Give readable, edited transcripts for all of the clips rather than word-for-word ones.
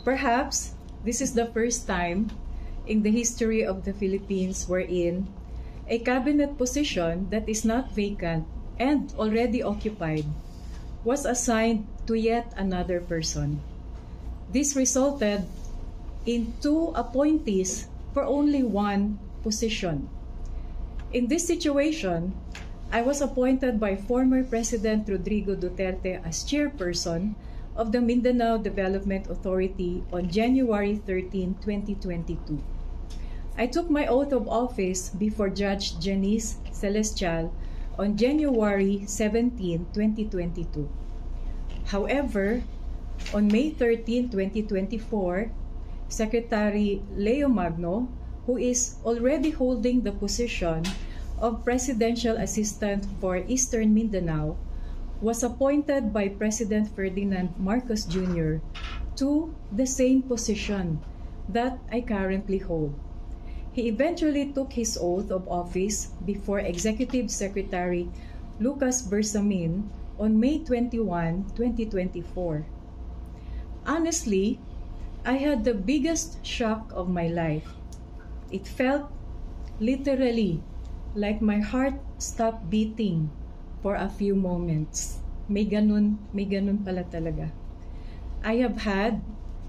Perhaps this is the first time in the history of the Philippines wherein a cabinet position that is not vacant and already occupied was assigned to yet another person. This resulted in 2 appointees for only 1 position. In this situation, I was appointed by former President Rodrigo Duterte as chairperson of the Mindanao Development Authority on January 13, 2022. I took my oath of office before Judge Janice Celestial on January 17, 2022. However, on May 13, 2024, Secretary Leo Magno, who is already holding the position of Presidential Assistant for Eastern Mindanao, was appointed by President Ferdinand Marcos Jr. to the same position that I currently hold. He eventually took his oath of office before Executive Secretary Lucas Bersamin on May 21, 2024. Honestly, I had the biggest shock of my life. It felt literally like my heart stopped beating for a few moments. May ganun pala talaga. I have had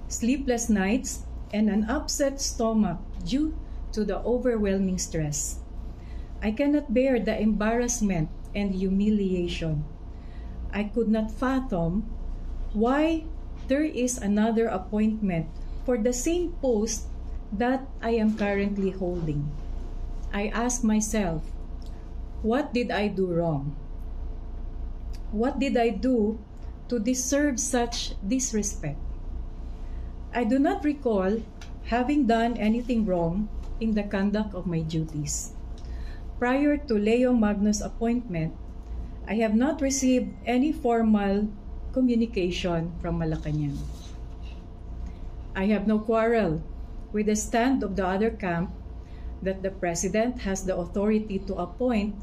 sleepless nights and an upset stomach due to the overwhelming stress. I cannot bear the embarrassment and humiliation. I could not fathom why there is another appointment for the same post that I am currently holding. I ask myself, what did I do wrong? What did I do to deserve such disrespect? I do not recall having done anything wrong in the conduct of my duties. Prior to Leo Magno's appointment, I have not received any formal communication from Malacanang. I have no quarrel with the stand of the other camp that the President has the authority to appoint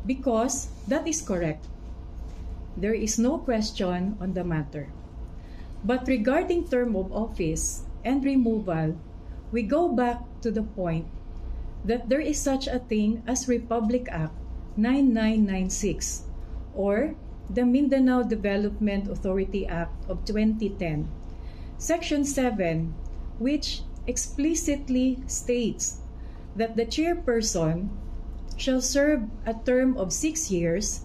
because that is correct. There is no question on the matter. But regarding term of office and removal, we go back to the point that there is such a thing as Republic Act 9996 or the Mindanao Development Authority Act of 2010, Section 7, which explicitly states that the chairperson shall serve a term of 6 years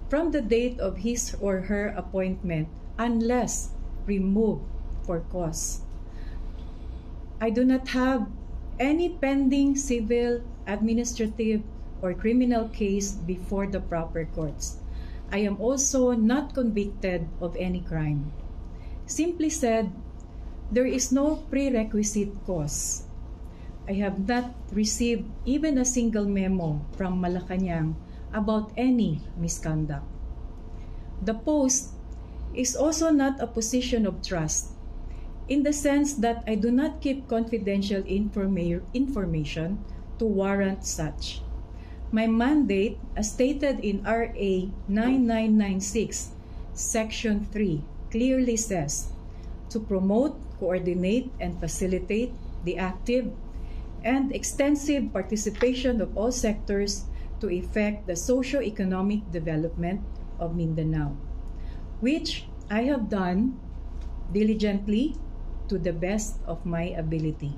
from the date of his or her appointment unless removed for cause. I do not have any pending civil, administrative, or criminal case before the proper courts. I am also not convicted of any crime. Simply said, there is no prerequisite cause. I have not received even a single memo from Malacanang about any misconduct. The post is also not a position of trust in the sense that I do not keep confidential information to warrant such. My mandate, as stated in RA 9996, Section 3, clearly says to promote, coordinate, and facilitate the active and extensive participation of all sectors to effect the socio-economic development of Mindanao, which I have done diligently to the best of my ability.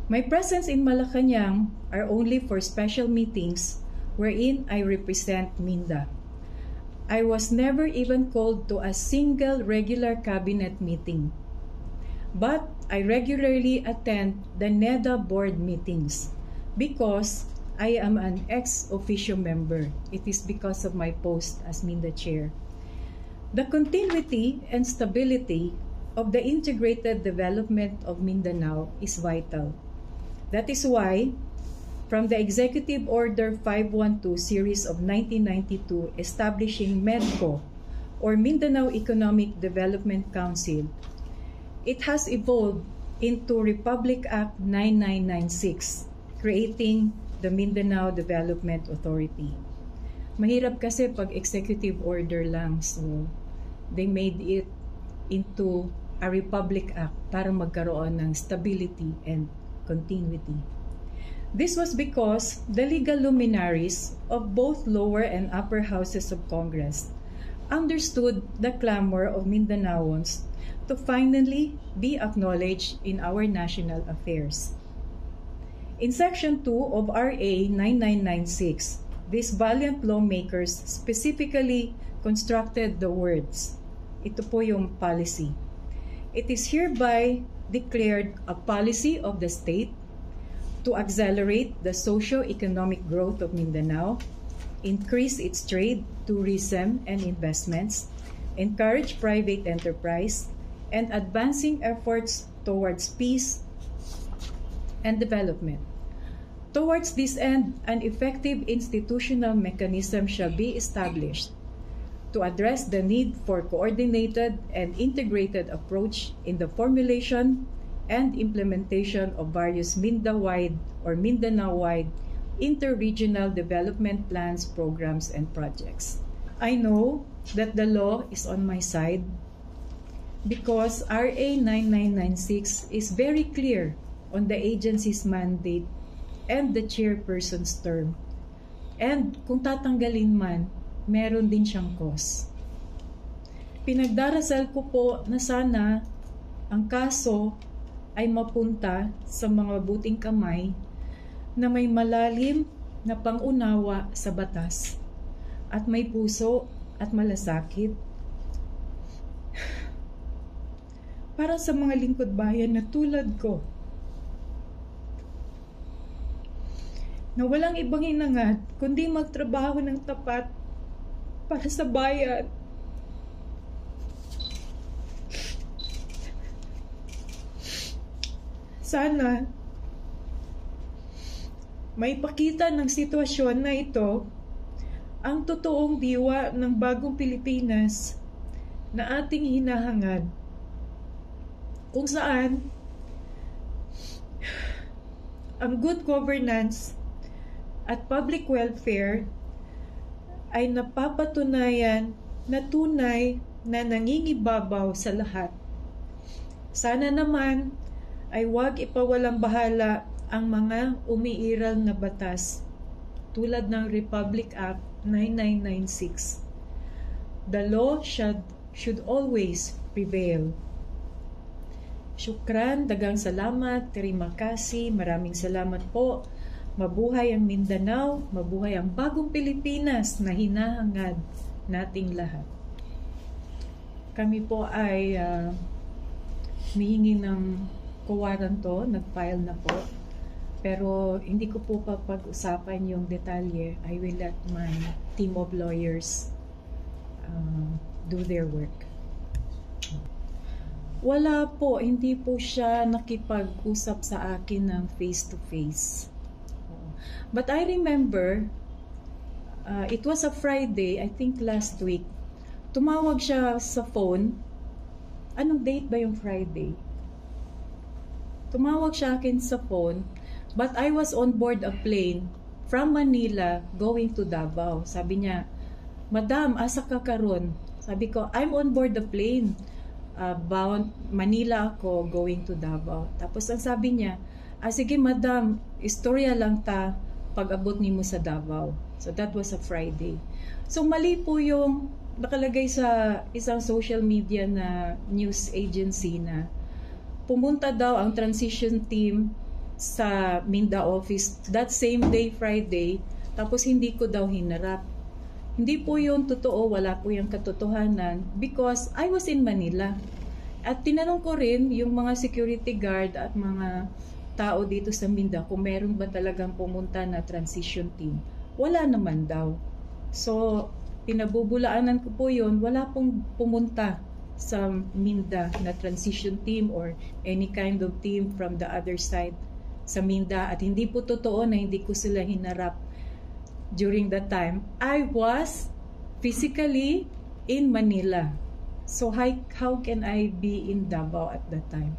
My presence in Malacanang are only for special meetings wherein I represent Minda. I was never even called to a single regular cabinet meeting, but I regularly attend the NEDA board meetings because I am an ex-officio member. It is because of my post as Minda chair. The continuity and stability of the integrated development of Mindanao is vital. That is why, from the Executive Order 512 series of 1992 establishing MEDCO, or Mindanao Economic Development Council, it has evolved into Republic Act 9996, creating the Mindanao Development Authority. Mahirap kasi pag executive order lang, so they made it into a Republic Act para magkaroon ng stability and continuity. This was because the legal luminaries of both lower and upper houses of Congress understood the clamor of Mindanaoans to finally be acknowledged in our national affairs. In Section 2 of RA 9996, these valiant lawmakers specifically constructed the words. Ito po yung policy. It is hereby declared a policy of the state to accelerate the socio-economic growth of Mindanao, increase its trade, tourism, and investments, encourage private enterprise, and advancing efforts towards peace and development. Towards this end, an effective institutional mechanism shall be established to address the need for coordinated and integrated approach in the formulation and implementation of various Mindanao-wide or Mindanao-wide interregional development plans, programs, and projects. I know that the law is on my side because RA 9996 is very clear on the agency's mandate and the chairperson's term. And kung tatanggalin man, meron din siyang cause. Pinagdarasal ko po na sana ang kaso ay mapunta sa mga buting kamay na may malalim na pangunawa sa batas at may puso at malasakit para sa mga lingkod bayan na tulad ko na walang ibang hinangad kundi magtrabaho ng tapat para sa bayan. Sana may pakita ng sitwasyon na ito ang totoong diwa ng bagong Pilipinas na ating hinahangad, kung saan ang good governance at public welfare ay napapatunayan na tunay na nangingibabaw sa lahat. Sana naman ay huwag ipawalang bahala ang mga umiiral na batas tulad ng Republic Act 9996. The law should always prevail. Syukran, dagang salamat, terima kasih, maraming salamat po. Mabuhay ang Mindanao, mabuhay ang bagong Pilipinas na hinahangad nating lahat. Kami po ay humihingi ng kuwaranto, nag-file na po. Pero hindi ko po papag-usapan yung detalye. I will let my team of lawyers do their work. Wala po, hindi po siya nakipag-usap sa akin ng face-to-face. But I remember, it was a Friday, I think last week. Tumawag siya sa phone. Anong date ba yung Friday? Tumawag siya akin sa phone, but I was on board a plane from Manila going to Davao. Sabi niya, Madam, asa ka karon? Sabi ko, I'm on board the plane. Bound Manila ako going to Davao. Tapos ang sabi niya, sige Madam, istorya lang ta pag-abot nimo sa Davao. So that was a Friday. So mali po yung nakalagay sa isang social media na news agency na pumunta daw ang transition team sa Minda office that same day, Friday, tapos hindi ko daw hinarap. Hindi po yun totoo, wala po yung katotohanan because I was in Manila. At tinanong ko rin yung mga security guard at mga tao dito sa Minda kung meron ba talagang pumunta na transition team. Wala naman daw. So, pinabubulaanan ko po yun, wala pong pumunta sa Minda na transition team or any kind of team from the other side sa Minda. At hindi po totoo na hindi ko sila hinarap during that time. I was physically in Manila. So how can I be in Davao at that time?